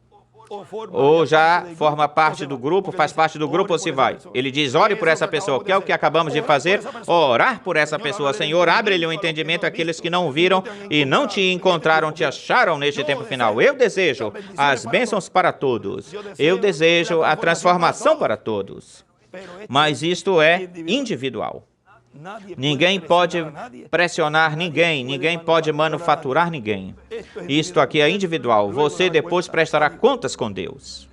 Ou já forma parte do grupo, faz parte do grupo ou se vai. Ele diz, ore por essa pessoa, que é o que acabamos de fazer, orar por essa pessoa. Senhor, abre-lhe o entendimento àqueles que não viram e não te encontraram, te acharam neste tempo final. Eu desejo as bênçãos para todos. Eu desejo a transformação para todos. Mas isto é individual. Ninguém pode pressionar ninguém, ninguém pode manufaturar ninguém. Isto aqui é individual. Você depois prestará contas com Deus.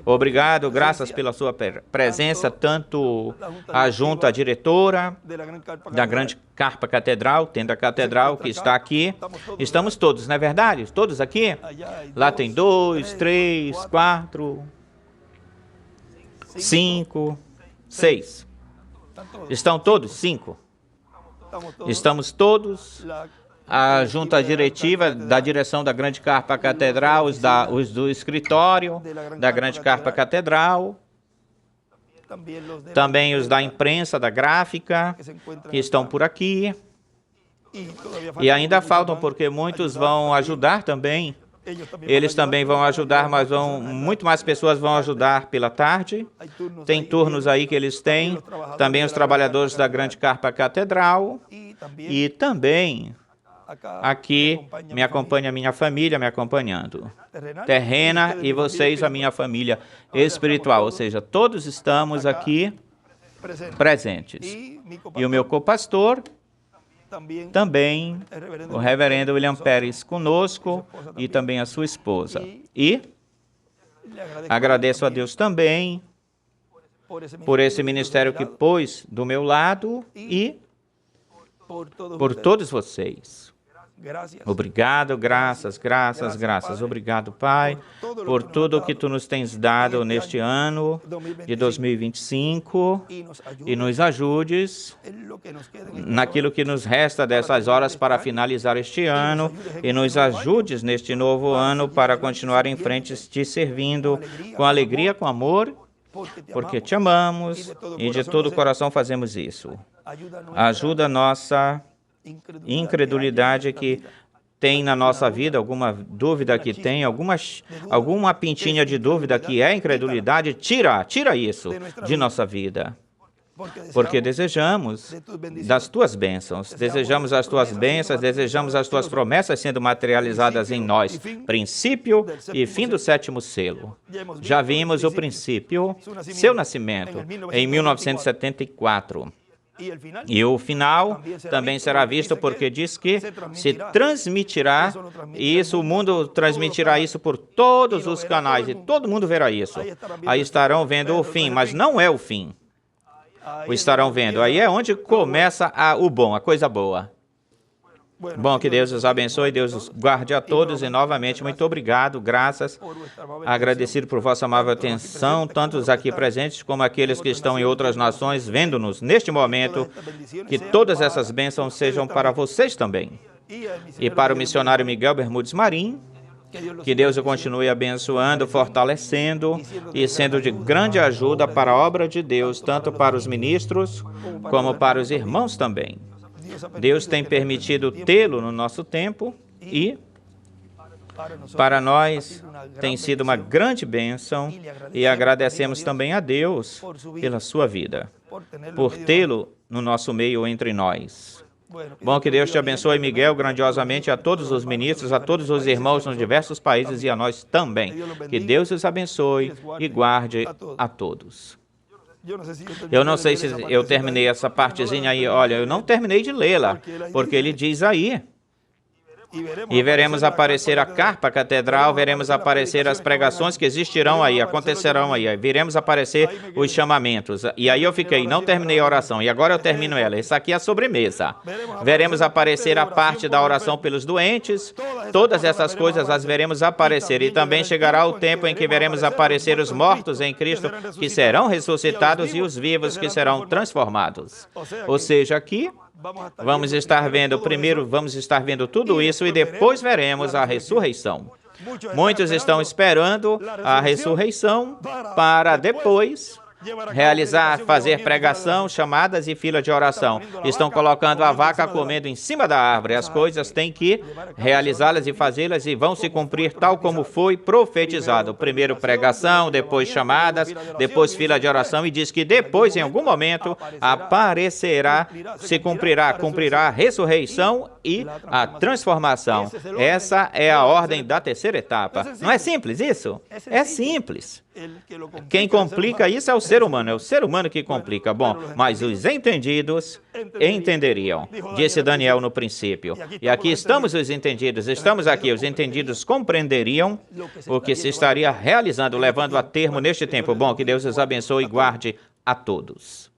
Obrigado, graças pela sua presença, tanto a junta diretora da Grande Carpa Catedral, tenda catedral que está aqui. Estamos todos, não é verdade? Todos aqui? Lá tem 2, 3, 4, 5, 6. Estão todos? 5. Estamos todos, a junta diretiva da direção da Grande Carpa Catedral, os do escritório da Grande Carpa Catedral, também os da imprensa, da gráfica, que estão por aqui. E ainda faltam, porque muitos vão ajudar também. Eles também vão ajudar, mas muito mais pessoas vão ajudar pela tarde. Tem turnos aí que eles têm. Também os trabalhadores da Grande Carpa Catedral. E também aqui me acompanha a minha família, me acompanhando. Terrena e vocês, a minha família espiritual. Ou seja, todos estamos aqui presentes. E o meu copastor, também o reverendo William Pérez conosco e também a sua esposa. E agradeço a Deus também por esse ministério que pôs do meu lado e por todos vocês. Obrigado, graças. Obrigado, Pai, por tudo que Tu nos tens dado neste ano de 2025 e nos ajudes naquilo que nos resta dessas horas para finalizar este ano e nos ajudes neste novo ano para continuar em frente Te servindo com alegria, com amor, porque Te amamos e de todo o coração fazemos isso. Ajuda a nossa incredulidade que tem na nossa vida, alguma dúvida que tem, alguma pintinha de dúvida que é incredulidade, tira isso de nossa vida. Porque desejamos das Tuas bênçãos, desejamos as Tuas bênçãos, desejamos as Tuas promessas sendo materializadas em nós. Princípio e fim do 7º selo. Já vimos o princípio, seu nascimento, em 1974. E o final também será visto porque diz que se transmitirá isso, o mundo transmitirá isso por todos os canais e todo mundo verá isso. Aí estarão vendo o fim, mas não é o fim. O estarão vendo. Aí é onde começa o bom, a coisa boa. Bom, que Deus os abençoe, Deus os guarde a todos e novamente muito obrigado, graças, agradecido por vossa amável atenção, tanto os aqui presentes como aqueles que estão em outras nações vendo-nos neste momento, que todas essas bênçãos sejam para vocês também. E para o missionário Miguel Bermudes Marim, que Deus o continue abençoando, fortalecendo e sendo de grande ajuda para a obra de Deus, tanto para os ministros como para os irmãos também. Deus tem permitido tê-lo no nosso tempo e, para nós, tem sido uma grande bênção e agradecemos também a Deus pela sua vida, por tê-lo no nosso meio entre nós. Bom, que Deus te abençoe, Miguel, grandiosamente, a todos os ministros, a todos os irmãos nos diversos países e a nós também. Que Deus os abençoe e guarde a todos. Eu não sei se eu terminei essa partezinha aí. Olha, eu não terminei de lê-la, porque ele diz aí. E veremos aparecer a carpa catedral, veremos aparecer as pregações que existirão aí, acontecerão aí. Veremos aparecer os chamamentos. E aí eu fiquei, não terminei a oração, e agora eu termino ela. Essa aqui é a sobremesa. Veremos aparecer a parte da oração pelos doentes. Todas essas coisas as veremos aparecer. E também chegará o tempo em que veremos aparecer os mortos em Cristo, que serão ressuscitados, e os vivos que serão transformados. Ou seja, aqui vamos estar vendo primeiro, vamos estar vendo tudo isso e depois veremos a ressurreição. Muitos estão esperando a ressurreição para depois realizar, fazer pregação, chamadas e fila de oração. Estão colocando a vaca comendo em cima da árvore. As coisas têm que realizá-las e fazê-las e vão se cumprir tal como foi profetizado. Primeiro pregação, depois chamadas, depois fila de oração, e diz que depois, em algum momento, aparecerá, se cumprirá a ressurreição e a transformação. Essa é a ordem da terceira etapa. Não é simples isso? É simples. Quem complica isso é o ser humano, é o ser humano que complica. Bom, mas os entendidos entenderiam, disse Daniel no princípio. E aqui estamos os entendidos, estamos aqui, os entendidos compreenderiam o que se estaria realizando, levando a termo neste tempo. Bom, que Deus os abençoe e guarde a todos.